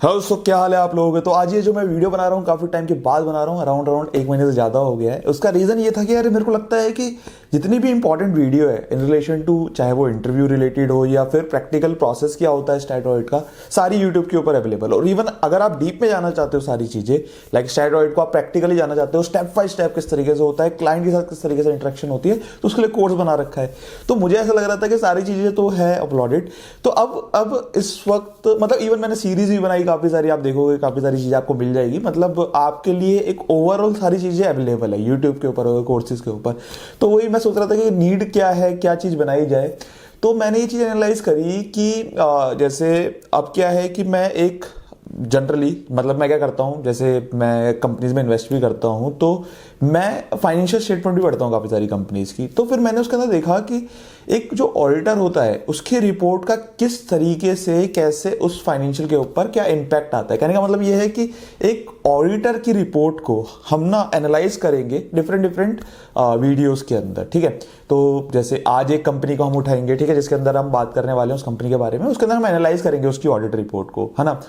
Hello दोस्तों, क्या हाल है आप लोगों के। तो आज ये जो मैं वीडियो बना रहा हूँ काफ़ी टाइम के बाद बना रहा हूँ, अराउंड 1 महीने से ज़्यादा हो गया है। उसका रीज़न ये था कि यार मेरे को लगता है कि जितनी भी इंपॉर्टेंट वीडियो है इन रिलेशन टू, चाहे वो इंटरव्यू रिलेटेड हो या फिर प्रैक्टिकल प्रोसेस क्या होता है स्टैटरॉइड का, सारी यूट्यूब के ऊपर अवेलेबल। और इवन अगर आप डीप में जाना चाहते हो सारी चीज़ें, लाइक स्टैटरॉइड को आप प्रैक्टिकली जाना चाहते हो, स्टेप बाय स्टेप किस तरीके से होता है, क्लाइंट के साथ किस तरीके से इंटरेक्शन होती है, तो उसके लिए कोर्स बना रखा है। तो मुझे ऐसा लग रहा था कि सारी चीज़ें तो है अपलोडेड, तो अब इस वक्त मतलब इवन मैंने सीरीज भी बनाई काफ़ी सारी, आप देखोगे काफ़ी सारी चीज़ें आपको मिल जाएगी। मतलब आपके लिए एक ओवरऑल सारी चीज़ें अवेलेबल है यूट्यूब के ऊपर, कोर्सेज के ऊपर। तो वही मैं सोच रहा था कि नीड क्या है, क्या चीज़ बनाई जाए। तो मैंने ये चीज़ एनालाइज करी कि जैसे अब क्या है कि मैं एक जनरली मतलब मैं क्या करता हूँ, जैसे मैं कंपनीज में इन्वेस्ट भी करता हूँ, तो मैं फाइनेंशियल स्टेटमेंट भी पढ़ता हूँ काफ़ी सारी कंपनीज की। तो फिर मैंने उसके अंदर देखा कि एक जो ऑडिटर होता है उसकी रिपोर्ट का किस तरीके से, कैसे उस फाइनेंशियल के ऊपर क्या इम्पैक्ट आता है। कहने का मतलब ये है कि एक ऑडिटर की रिपोर्ट को हम ना एनालाइज करेंगे डिफरेंट वीडियोस के अंदर, ठीक है। तो जैसे आज एक कंपनी को हम उठाएंगे, ठीक है, जिसके अंदर हम बात करने वाले हैं उस कंपनी के बारे में, उसके अंदर हम एनालाइज करेंगे उसकी ऑडिट रिपोर्ट को, है ना।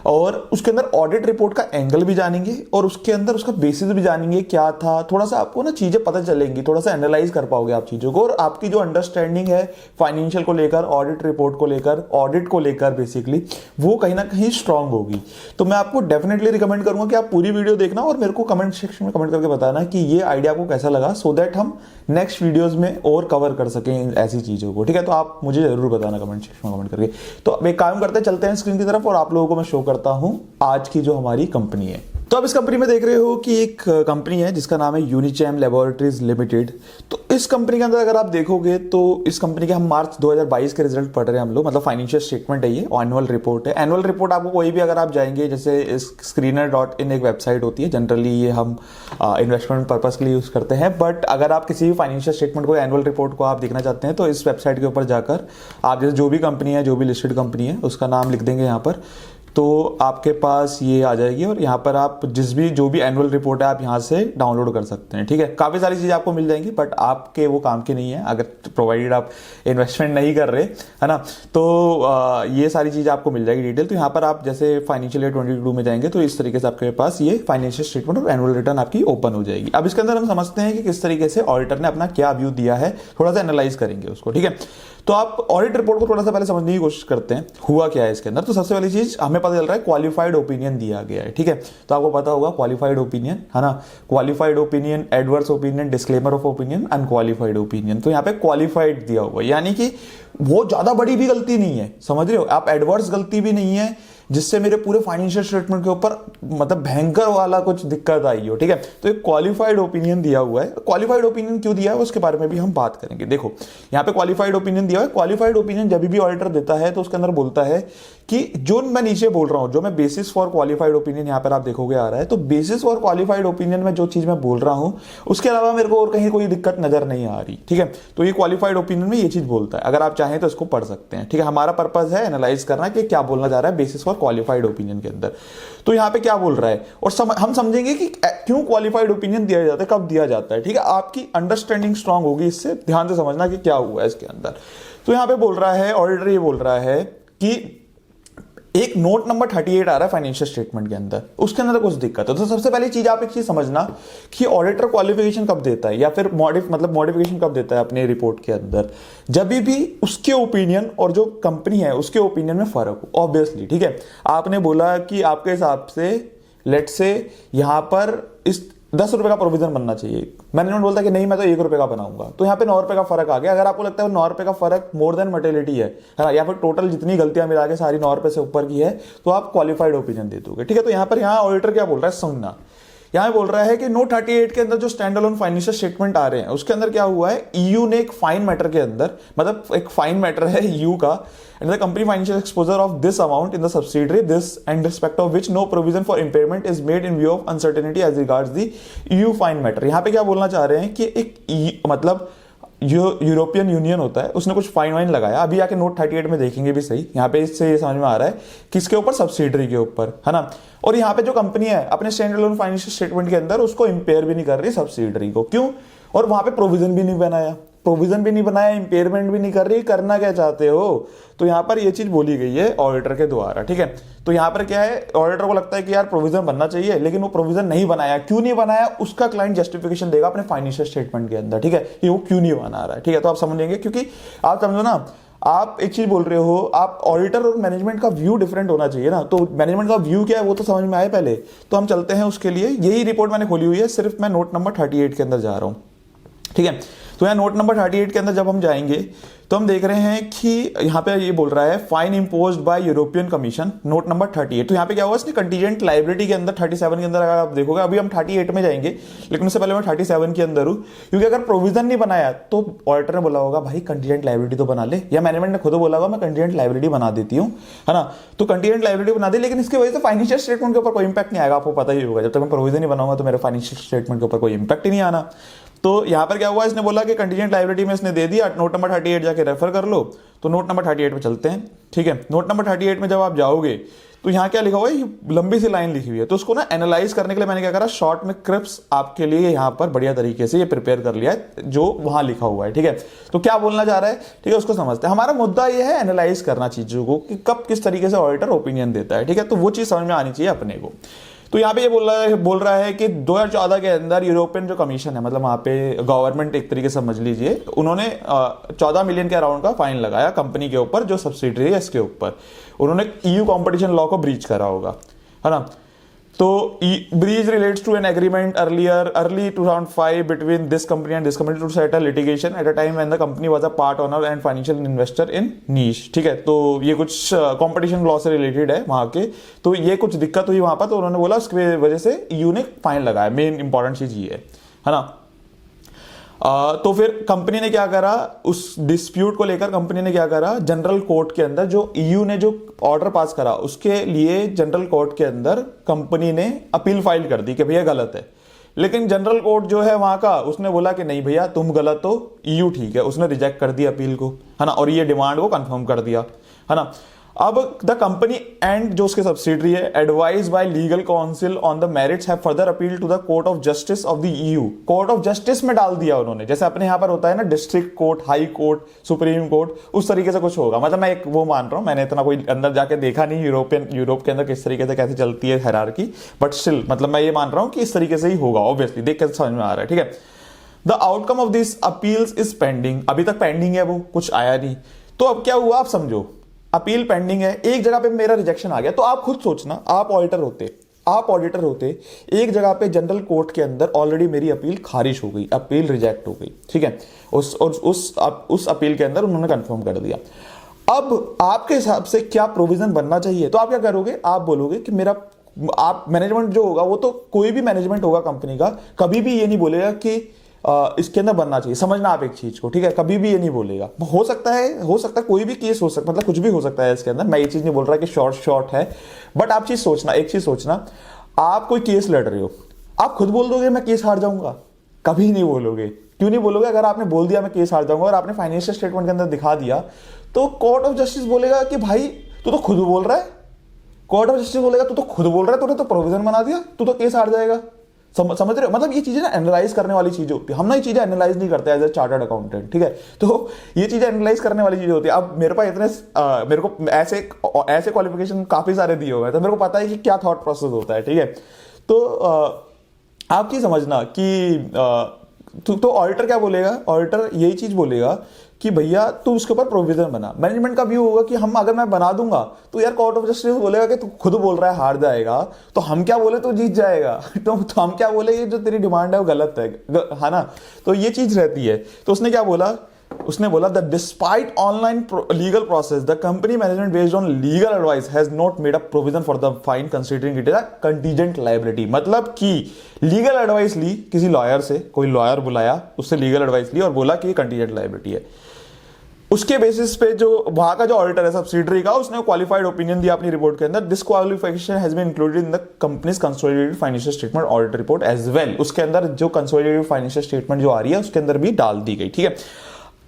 और उसके अंदर ऑडिट रिपोर्ट का एंगल भी जानेंगे और उसके अंदर उसका बेसिस भी जानेंगे क्या था। थोड़ा सा आपको ना चीजें पता चलेंगी, थोड़ा सा एनालाइज कर पाओगे आप चीजों को, और आपकी जो अंडरस्टैंडिंग है फाइनेंशियल को लेकर, ऑडिट रिपोर्ट को लेकर, ऑडिट को लेकर बेसिकली, वो कहीं ना कहीं स्ट्रांग होगी। तो मैं आपको डेफिनेटली रिकमेंड करूंगा कि आप पूरी वीडियो देखना और मेरे को कमेंट सेक्शन में कमेंट करके बताना कि ये आइडिया आपको कैसा लगा, सो दैट हम नेक्स्ट वीडियोस में और कवर कर सकें ऐसी चीजों को, ठीक है। तो आप मुझे जरूर बताना कमेंट सेक्शन में कमेंट करके। तो अब एक काम करते हैं, चलते हैं स्क्रीन की तरफ और आप लोगों को मैं शो करता हूं आज की जो हमारी कंपनी है। तो अब इस कंपनी में देख रहे हो कि एक कंपनी है जिसका नाम है यूनिचैम लैबोरेटरीज लिमिटेड। तो इस कंपनी के अंदर अगर आप देखोगे तो इस कंपनी के हम मार्च 2022 के रिजल्ट पढ़ रहे हैं हम लोग, मतलब फाइनेंशियल स्टेटमेंट है ये, एनुअल रिपोर्ट है। एनुअल रिपोर्ट आपको कोई भी अगर आप जाएंगे, जैसे screener.in एक वेबसाइट होती है, जनरली ये हम इन्वेस्टमेंट पर्पज के लिए यूज करते हैं, बट अगर आप किसी भी फाइनेंशियल स्टेटमेंट को, एनुअल रिपोर्ट को आप देखना चाहते हैं तो इस वेबसाइट के ऊपर जाकर आप जैसे जो भी कंपनी है, जो भी लिस्टेड कंपनी है, उसका नाम लिख देंगे यहाँ पर, तो आपके पास ये आ जाएगी और यहाँ पर आप जो भी एनुअल रिपोर्ट है आप यहाँ से डाउनलोड कर सकते हैं, ठीक है। काफ़ी सारी चीज़ें आपको मिल जाएंगी, बट आपके वो काम की नहीं है अगर प्रोवाइडेड आप इन्वेस्टमेंट नहीं कर रहे, है ना। तो ये सारी चीज़ें आपको मिल जाएगी डिटेल। तो यहाँ पर आप जैसे फाइनेंशियल ईयर 22 में जाएंगे तो इस तरीके से आपके पास ये फाइनेंशियल स्टेटमेंट और एनुअल रिटर्न आपकी ओपन हो जाएगी। अब इसके अंदर हम समझते हैं कि किस तरीके से ऑडिटर ने अपना क्या व्यू दिया है, थोड़ा सा एनालाइज करेंगे उसको, ठीक है। तो आप ऑडिट रिपोर्ट को थोड़ा सा पहले समझने की कोशिश करते हैं हुआ क्या है इसके अंदर। तो सबसे पहली चीज हमें पता चल रहा है क्वालिफाइड ओपिनियन दिया गया है, ठीक है। तो आपको पता होगा क्वालिफाइड ओपिनियन, है ना, qualified opinion, adverse opinion, disclaimer of opinion, unqualified opinion. तो यहाँ पे क्वालिफाइड दिया हुआ है, यानी कि वो ज्यादा बड़ी भी गलती नहीं है, समझ रहे हो आप, एडवर्स गलती भी नहीं है जिससे मेरे पूरे फाइनेंशियल स्टेटमेंट के ऊपर मतलब भयंकर वाला कुछ दिक्कत आई हो, ठीक है। तो एक क्वालिफाइड ओपिनियन दिया हुआ है। क्वालिफाइड ओपिनियन क्यों दिया है उसके बारे में भी हम बात करेंगे। देखो यहाँ पे क्वालिफाइड ओपिनियन दिया है। क्वालिफाइड ओपिनियन जब भी ऑडिटर देता है तो उसके अंदर बोलता है कि जो मैं नीचे बोल रहा हूं, जो मैं बेसिस फॉर क्वालिफाइड ओपिनियन यहाँ पर आप देखोगे आ रहा है, तो बेसिस फॉर क्वालिफाइड ओपिनियन में जो चीज मैं बोल रहा हूं उसके अलावा मेरे को और कहीं कोई दिक्कत नजर नहीं आ रही, ठीक है। तो ये क्वालिफाइड ओपिनियन में ये चीज बोलता है। अगर आप चाहें तो इसको पढ़ सकते हैं, ठीक है। हमारा पर्पज है एनालाइज करना कि क्या बोलना चाह रहा है बेसिस फॉर क्वालिफाइड ओपिनियन के अंदर। तो यहाँ पे क्या बोल रहा है और हम समझेंगे कि क्यों क्वालिफाइड ओपिनियन दिया जाता है, कब दिया जाता है, ठीक है। आपकी अंडरस्टैंडिंग स्ट्रांग होगी इससे, ध्यान से समझना कि क्या हुआ है इसके अंदर। तो यहाँ पे बोल रहा है ऑडिटर, ये बोल रहा है कि एक नोट नंबर 38 आ रहा है फाइनेंशियल स्टेटमेंट के अंदर, उसके अंदर कुछ दिक्कत है। तो सबसे पहली चीज आप एक चीज समझना कि ऑडिटर क्वालिफिकेशन कब देता है या फिर मॉडिफिकेशन कब देता है अपने रिपोर्ट के अंदर, जब भी उसके ओपिनियन और जो कंपनी है उसके ओपिनियन में फर्क हो, ऑब्वियसली, ठीक है। आपने बोला कि आपके हिसाब से लेट से यहां पर इस 10 रुपए का प्रोविजन बनना चाहिए, मैनेजमेंट बोलता है कि नहीं मैं तो 1 रुपए का बनाऊंगा, तो यहाँ पे 9 रुपए का फर्क आ गया। अगर आपको लगता है 9 रुपए का फर्क मोर देन मटेलिटी है ना, या फिर टोटल जितनी गलतियां मिला के सारी 9 रुपए से ऊपर की है, तो आप क्वालिफाइड ओपिनियन दे दोगे, ठीक है। तो यहाँ ऑडिटर क्या बोल रहा है सुनना, यहां बोल रहा है कि नोट 38 के अंदर जो स्टैंड अलोन फाइनेंशियल स्टेटमेंट आ रहे हैं उसके अंदर क्या हुआ है, ईयू ने एक फाइन मैटर के अंदर, मतलब एक फाइन मैटर है ईयू का, and the company financial exposure of this amount in the subsidiary this and respect of which no provision for impairment is made in view of uncertainty as regards the EU fine matter. यहां पे क्या बोलना चाह रहे हैं कि एक मतलब जो यूरोपियन यूनियन होता है उसने कुछ फाइन वाइन लगाया, अभी आके नोट 38 में देखेंगे भी सही, यहाँ पे इससे ये समझ में आ रहा है किसके ऊपर, सब्सिडरी के ऊपर, है ना। और यहाँ पे जो कंपनी है अपने स्टैंड अलोन फाइनेंशियल स्टेटमेंट के अंदर उसको इंपेयर भी नहीं कर रही सब्सिडरी को, क्यों, और वहां पे प्रोविजन भी नहीं बनाया। प्रोविजन भी नहीं बनाया, इंपेयरमेंट भी नहीं कर रही, करना क्या चाहते हो? तो यहाँ पर ये चीज बोली गई है ऑडिटर के द्वारा, ठीक है। तो यहाँ पर क्या है, ऑडिटर को लगता है कि यार प्रोविजन बनना चाहिए, लेकिन वो प्रोविजन नहीं बनाया। क्यों नहीं बनाया, उसका क्लाइंट जस्टिफिकेशन देगा अपने फाइनेंशियल स्टेटमेंट के अंदर, ठीक है, कि वो क्यों नहीं बना रहा है, ठीक है। तो आप समझेंगे, क्योंकि आप समझो ना, आप एक चीज बोल रहे हो, आप ऑडिटर और मैनेजमेंट का व्यू डिफरेंट होना चाहिए ना। तो मैनेजमेंट का व्यू क्या है वो तो समझ में आए पहले। तो हम चलते हैं उसके लिए, यही रिपोर्ट मैंने खोली हुई है, सिर्फ मैं नोट नंबर 38 के अंदर जा रहा हूं, ठीक है। तो यहाँ नोट नंबर 38 के अंदर जब हम जाएंगे तो हम देख रहे हैं कि यहाँ पे ये बोल रहा है fine imposed bye European commission, note number 38। तो यहाँ पे क्या हुआ, इसने कंटीजेंट लायबिलिटी के अंदर 37 के अंदर, अगर आप देखोगे, अभी हम 38 में जाएंगे, लेकिन उससे पहले मैं 37 के अंदर हूँ, क्योंकि अगर प्रोविजन नहीं बनाया तो ऑडिटर ने बोला होगा भाई कंटीजेंट लायबिलिटी तो बना ले, या मैनेजमेंट ने खुद बोला होगा मैं कंटीजेंट लायबिलिटी बना देती हूँ, है ना। तो कंटीजेंट लायबिलिटी बना दी, लेकिन इसकी वजह से फाइनेंशियल स्टेटमेंट के ऊपर कोई इंपैक्ट नहीं आएगा, आपको पता ही होगा। जब तक मैं प्रोविजन नहीं बनाऊंगा तो मेरे फाइनेंशियल स्टेटमेंट के ऊपर कोई इंपैक्ट ही नहीं आना। तो यहां पर क्या हुआ, इसने बोला कि कंटीजेंट लायबिलिटी में इसने दे दिया, नोट नंबर 38 जाके रेफर कर लो। तो नोट नंबर 38 पे चलते हैं, ठीक है। नोट नंबर 38 में जब आप जाओगे तो यहां क्या लिखा हुआ है, ये लंबी सी लाइन लिखी हुई है। तो उसको ना एनालाइज करने के लिए मैंने क्या करा, शॉर्ट में क्रिप्स आपके लिए यहां पर बढ़िया तरीके से ये प्रिपेयर कर लिया है जो वहां लिखा हुआ है, ठीक है। तो क्या बोलना चाह रहा है, ठीक है, उसको समझते हैं। हमारा मुद्दा ये है एनालाइज करना चीजों को, कि कब किस तरीके से ऑडिटर ओपिनियन देता है, ठीक है। तो वो चीज समझ में आनी चाहिए अपने को। तो यहाँ पे ये बोल रहा है कि 2014 के अंदर यूरोपियन जो कमीशन है, मतलब वहाँ पे गवर्नमेंट एक तरीके से समझ लीजिए, उन्होंने 14 मिलियन के अराउंड का फाइन लगाया कंपनी के ऊपर जो सब्सिडरी है इसके ऊपर। उन्होंने ईयू कंपटीशन लॉ को ब्रीच करा होगा, है ना। तो breach relates to an agreement early 2005 between this company and this company to settle litigation at a time when the company was a part owner and financial investor in niche, ठीक है। तो ये कुछ कंपटीशन लॉ से related है वहां के। तो ये कुछ दिक्कत हुई वहां पर, तो उन्होंने बोला उसकी वजह से ईयू ने फाइन लगाया। मेन इंपॉर्टेंट चीज ये है ना। तो फिर कंपनी ने क्या करा, उस डिस्प्यूट को लेकर कंपनी ने क्या करा, जनरल कोर्ट के अंदर जो ईयू ने जो ऑर्डर पास करा उसके लिए जनरल कोर्ट के अंदर कंपनी ने अपील फाइल कर दी कि भैया गलत है। लेकिन जनरल कोर्ट जो है वहां का, उसने बोला कि नहीं भैया तुम गलत हो, ईयू ठीक है। उसने रिजेक्ट कर दिया अपील को, है ना, और ये डिमांड को कंफर्म कर दिया, है ना। अब द कंपनी एंड जो उसके सब्सिडरी है advise by legal counsel on the merits have further appeal to the court of justice of the EU. Court of justice में डाल दिया उन्होंने, जैसे अपने यहां पर होता है ना district court, high court, supreme court, उस तरीके से कुछ होगा। मतलब मैं एक वो मान रहा हूं, मैंने इतना कोई अंदर जाके देखा नहीं यूरोप के अंदर किस तरीके से कैसे चलती है हायरार्की, बट स्टिल मतलब मैं ये मान रहा हूं कि इस तरीके से ही होगा, ऑब्वियसली देख के समझ में आ रहा है, ठीक है। The outcome of this appeals is pending, अभी तक पेंडिंग है, वो कुछ आया नहीं। तो अब क्या हुआ आप समझो, अपील पेंडिंग है, एक जगह पे मेरा रिजेक्शन आ गया। तो आप खुद सोचना, आप ऑडिटर होते, एक जगह पे जनरल कोर्ट के अंदर ऑलरेडी मेरी अपील खारिज हो गई, अपील रिजेक्ट हो गई, ठीक है। उस अपील के अंदर उन्होंने कंफर्म कर दिया। अब आपके हिसाब से क्या प्रोविजन बनना चाहिए? तो आप क्या करोगे, आप बोलोगे कि मेरा, आप मैनेजमेंट जो होगा, वो तो कोई भी मैनेजमेंट होगा कंपनी का, कभी भी ये नहीं बोलेगा कि इसके अंदर बनना चाहिए। समझना आप एक चीज को, ठीक है, कभी भी ये नहीं बोलेगा। हो सकता है कोई भी केस हो सकता, मतलब कुछ भी हो सकता है इसके अंदर। मैं ये चीज नहीं बोल रहा कि शॉर्ट है, बट आप चीज सोचना, एक चीज सोचना, आप कोई केस लड़ रहे हो, आप खुद बोल दोगे मैं केस हार जाऊंगा? कभी नहीं बोलोगे। क्यों नहीं बोलोगे? अगर आपने बोल दिया मैं केस हार जाऊंगा और आपने फाइनेंशियल स्टेटमेंट के अंदर दिखा दिया, तो कोर्ट ऑफ जस्टिस बोलेगा कि भाई तू तो खुद बोल रहा है, कोर्ट ऑफ जस्टिस बोलेगा तू तो खुद बोल रहा है, तूने तो प्रोविजन बना दिया, तू तो केस हार जाएगा। समझ रहे हो? मतलब ये चीजें ना एनालाइज करने वाली चीजें होती है। हम ना ये चीजें एनालाइज नहीं करते एज ए चार्टर्ड अकाउंटेंट, ठीक है। तो ये चीजें एनालाइज करने वाली चीजें होती है। अब मेरे पास मेरे को ऐसे क्वालिफिकेशन काफी सारे दिए हुए हैं, तो मेरे को पता है कि क्या थॉट प्रोसेस होता है, ठीक है। तो आप ये समझना कि तो ऑडिटर क्या बोलेगा, ऑडिटर यही चीज बोलेगा कि भैया तू उसके ऊपर प्रोविजन बना। मैनेजमेंट का व्यू होगा कि हम अगर मैं बना दूंगा तो यार कोर्ट ऑफ जस्टिस बोलेगा कि तू खुद बोल रहा है हार जाएगा, तो हम क्या बोले तो जीत जाएगा। तो हम क्या बोले, ये जो तेरी डिमांड है वो गलत है ना। तो ये चीज रहती है। तो उसने क्या बोला, उसने बोला that despite online legal process the company management based on legal advice has not made a provision for the fine considering it is a contingent liability. मतलब कि लीगल एडवाइस ली किसी लॉयर से, कोई लॉयर बुलाया, उससे लीगल एडवाइस ली और बोला कि कंटीजेंट लायबिलिटी है। उसके बेसिस पे जो वहां का जो ऑडिटर है सब्सिडरी का, उसने क्वालिफाइड ओपिनियन दिया अपनी रिपोर्ट के अंदर। This qualification has been included in the company's consolidated financial statement audit report as well. उसके अंदर जो कंसोलिडेटेड फाइनेंशियल स्टेटमेंट जो आ रही है उसके अंदर भी डाल दी गई, ठीक है।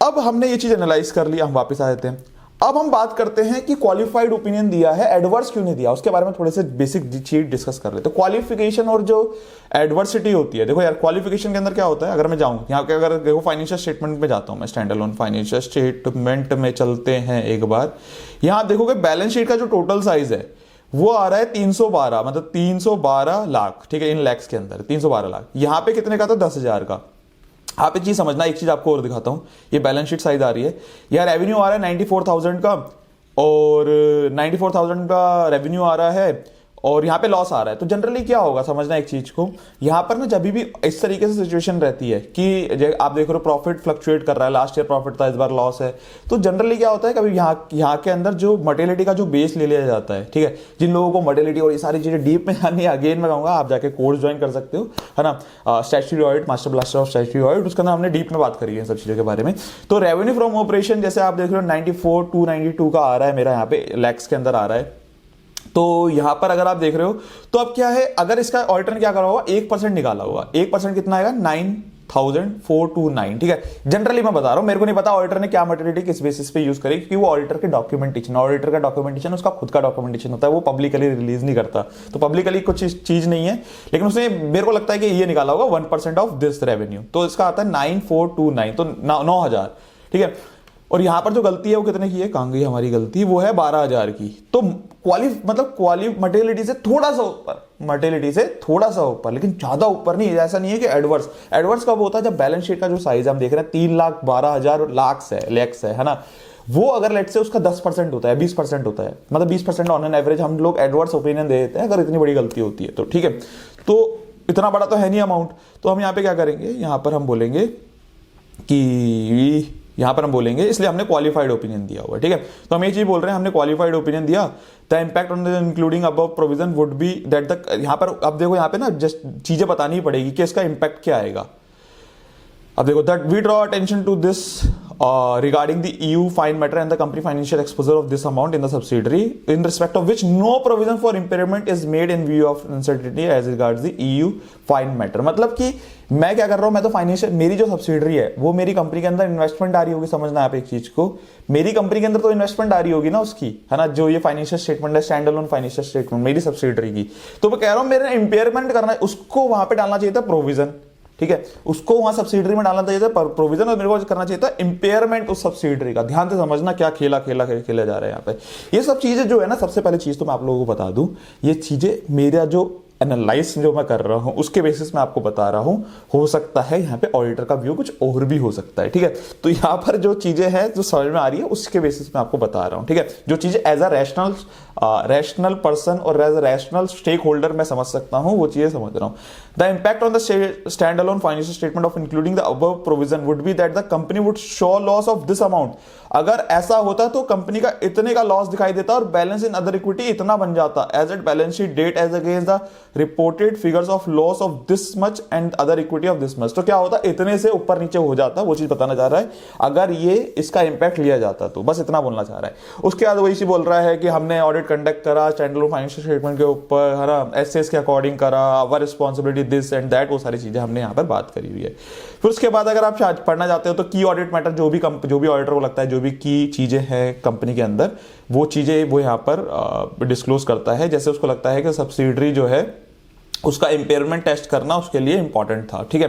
अब हमने ये चीज एनालाइज कर ली, हम वापस आ जाते हैं। अब हम बात करते हैं कि क्वालिफाइड ओपिनियन दिया है, एडवर्स क्यों नहीं दिया, उसके बारे में थोड़े से बेसिक चीज डिस्कस कर लेते हैं। क्वालिफिकेशन और जो एडवर्सिटी होती है, देखो यार क्वालिफिकेशन के अंदर क्या होता है, अगर मैं जाऊं यहाँ के, अगर देखो फाइनेंशियल स्टेटमेंट में जाता हूं मैं, स्टैंड अलोन फाइनेंशियल स्टेटमेंट में चलते हैं एक बार, यहां आप देखोगे बैलेंस शीट का जो टोटल साइज है वो आ रहा है 312, मतलब 312 लाख, ठीक है, इन लैक्स के अंदर 312 लाख। यहां पे कितने का था, 10,000 का। आप एक चीज समझना, एक चीज आपको और दिखाता हूं, ये बैलेंस शीट साइज आ रही है, यार रेवेन्यू आ रहा है 94,000 का, और 94,000 का रेवेन्यू आ रहा है, और यहाँ पे लॉस आ रहा है। तो जनरली क्या होगा, समझना एक चीज को, यहाँ पर ना जब भी इस तरीके से सिचुएशन रहती है कि आप देख रहे हो प्रॉफिट फ्लक्चुएट कर रहा है, लास्ट ईयर प्रॉफिट था, इस बार लॉस है, तो जनरली क्या होता है, कभी यहाँ के अंदर जो मटेरियलिटी का जो बेस ले लिया जाता है, ठीक है, जिन लोगों को मटेरियलिटी और ये सारी चीजें डीप में जानी है, अगेन मैं कहूंगा आप जाके कोर्स ज्वाइन कर सकते हो, है ना, statutory audit, master blaster of statutory audit, उसके अंदर हमने डीप में बात करी है इन सब चीजों के बारे में। तो रेवेन्यू फ्रॉम ऑपरेशन जैसे आप देख रहे हो 94,292 का आ रहा है मेरा, यहाँ पे लैक्स के अंदर आ रहा है। तो यहां पर अगर आप देख रहे हो तो अब क्या है, अगर इसका ऑडिटर ने क्या करा होगा, 1% निकाला होगा, 1% कितना आएगा, 9,429, ठीक है। जनरली मैं बता रहा हूं, मेरे को नहीं पता ऑडिटर ने क्या मटेरियलिटी किस बेसिस पे यूज करी, क्योंकि वो ऑडिटर के डॉक्यूमेंटेशन, ऑडिटर का डॉक्यूमेंटेशन उसका खुद का डॉक्यूमेंटेशन होता है, वो पब्लिकली रिलीज नहीं करता, तो पब्लिकली कुछ चीज नहीं है, लेकिन उसने मेरे को लगता है कि ये निकाला होगा 1% ऑफ दिस रेवेन्यू, तो इसका आता है 9,429, तो 9,000, ठीक है। और यहां पर जो गलती है वो कितने की है, कहां गई हमारी गलती, वो है 12,000 की। तो मटेरियलिटी से थोड़ा सा ऊपर, मटेरियलिटी से थोड़ा सा ऊपर, लेकिन ज्यादा ऊपर नहीं। ऐसा नहीं है कि एडवर्स कब होता है, जब बैलेंस शीट का जो साइज हम देख रहे हैं 3,12,000 लैक्स है ना, वो अगर लेट से उसका 10% होता है, 20% होता है, मतलब 20% ऑन एन एवरेज हम लोग एडवर्स ओपिनियन दे देते हैं अगर इतनी बड़ी गलती होती है तो, ठीक है। तो इतना बड़ा तो है नहीं अमाउंट, तो हम यहाँ पे क्या करेंगे, यहाँ पर हम बोलेंगे कि इसलिए हमने क्वालिफाइड ओपिनियन दिया हुआ है, ठीक है। तो हम ये चीज बोल रहे हैं, हमने क्वालिफाइड ओपिनियन दिया, the impact on the including above provision would be that the, यहां पर अब देखो, यहां पे ना जस्ट चीजें बतानी पड़ेगी कि इसका इंपैक्ट क्या आएगा। अब देखो, that we draw attention to this regarding the EU fine matter and the company financial exposure of this amount in the subsidiary, in respect of which no provision for impairment is made in view of uncertainty as regards the EU fine matter। मतलब कि मैं क्या कर रहा हूं, मैं तो financial, मेरी जो सब्सिडरी है वो मेरी कंपनी के अंदर इन्वेस्टमेंट आ रही होगी, समझना आप एक चीज को, मेरी कंपनी के अंदर तो इन्वेस्टमेंट आ रही होगी ना उसकी, है ना, जो ये फाइनेंशियल स्टेटमेंट है, स्टैंड अलोन फाइनेंशियल स्टेटमेंट मेरी सब्सिडरी की, तो मैं कह रहा हूं मेरे इंपेयरमेंट करना है, उसको वहां पे डालना चाहिए था प्रोविजन, ठीक है, उसको वहां सब्सिडरी में डालना चाहिए था प्रोविजन, और मेरे को करना चाहिए था इंपेयरमेंट उस सब्सिडरी का। ध्यान से समझना क्या खेला जा रहा है यहाँ पे। ये सब चीजें जो है ना, सबसे पहले चीज तो मैं आप लोगों को बता दूं, ये चीजें मेरा जो एनालाइज जो मैं कर रहा हूं उसके बेसिस में आपको बता रहा हूं, हो सकता है यहाँ पे ऑडिटर का व्यू कुछ और भी हो सकता है, ठीक है। तो यहाँ पर जो चीजें हैं जो समझ में आ रही है उसके बेसिस में आपको बता रहा हूं, ठीक है। जो चीजें एज अ रैशनल पर्सन और as a rational stakeholder मैं समझ सकता हूं, वो चीजें समझ रहा हूं। The impact on the standalone financial statement of including the above provision would be that the company would show loss of this amount. अगर ऐसा होता तो कंपनी का इतने का लॉस दिखाई देता और बैलेंस इन अदर इक्विटी इतना बन जाता, as at balance sheet date as against the reported figures of loss of this much and other equity of this much. तो क्या होता, इतने से ऊपर नीचे हो जाता, वो चीज बताना चाह रहा है, अगर ये इसका इंपैक्ट लिया जाता तो, बस इतना बोलना चाह रहा है। उसके बाद वही चीज बोल रहा है कि हमने ऑडिट कंडक्ट करा स्टैंड अलोन फाइनेंशियल स्टेटमेंट के ऊपर, है ना, एसएस के अकॉर्डिंग करा, अवर रिस्पांसिबिलिटी दिस एंड दैट, वो सारी चीजें हमने यहाँ पर बात करी हुई है। फिर उसके बाद अगर आप पढ़ना चाहते हो तो की ऑडिट मैटर, जो भी ऑडिटर को लगता है जो भी की चीजें हैं कंपनी के अंदर, वो चीजें वो यहाँ पर डिस्क्लोज करता है। जैसे उसको लगता है कि सब्सिडरी जो है उसका इंपेयरमेंट टेस्ट करना उसके लिए इंपॉर्टेंट था, ठीक है,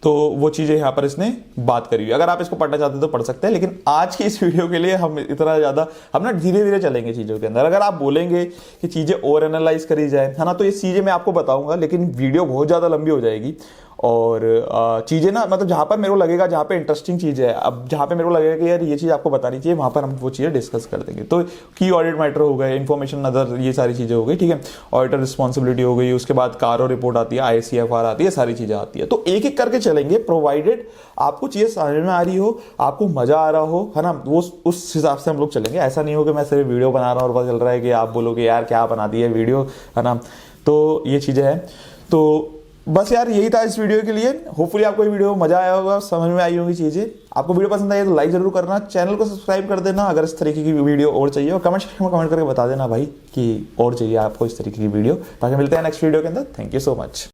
तो वो चीजें यहाँ पर इसने बात करी हुई। अगर आप इसको पढ़ना चाहते हो तो पढ़ सकते हैं, लेकिन आज की इस वीडियो के लिए हम इतना ज्यादा, हम ना धीरे धीरे चलेंगे चीजों के अंदर। अगर आप बोलेंगे कि चीजें और एनालाइज करी जाए, है ना, तो ये चीजें मैं आपको बताऊंगा, लेकिन वीडियो बहुत ज्यादा लंबी हो जाएगी। और चीजें ना, मतलब जहां पर मेरे को लगेगा, जहां पे इंटरेस्टिंग चीज है, अब जहां पे मेरे को लगेगा कि यार ये चीज आपको बतानी चाहिए, वहां पर हम वो चीजें डिस्कस कर देंगे। तो की ऑडिट मैटर हो गए, इन्फॉर्मेशन अदर, ये सारी चीजें हो गई, ठीक है, ऑडिटर रिस्पॉन्सिबिलिटी हो गई, उसके बाद कारो रिपोर्ट आती है, ICFR आती है, सारी चीजें आती है। तो एक एक करके चलेंगे, प्रोवाइडेड आपको चीजें समझ में आ रही हो, आपको मजा आ रहा हो, है ना, वो उस हिसाब से हम लोग चलेंगे। ऐसा नहीं हो कि मैं सिर्फ वीडियो बना रहा हूँ और पता चल रहा है कि आप बोलोगे यार क्या बना दी है वीडियो, है ना, तो ये चीजें हैं। तो बस यार यही था इस वीडियो के लिए। होपफुली आपको ये वीडियो मजा आया होगा, समझ में आई होगी चीजें। आपको वीडियो पसंद आई तो लाइक जरूर करना, चैनल को सब्सक्राइब कर देना अगर इस तरीके की वीडियो और चाहिए, और कमेंट सेक्शन में कमेंट करके बता देना भाई कि और चाहिए आपको इस तरीके की वीडियो। बाकी मिलते हैं नेक्स्ट वीडियो के अंदर। Thank you so much.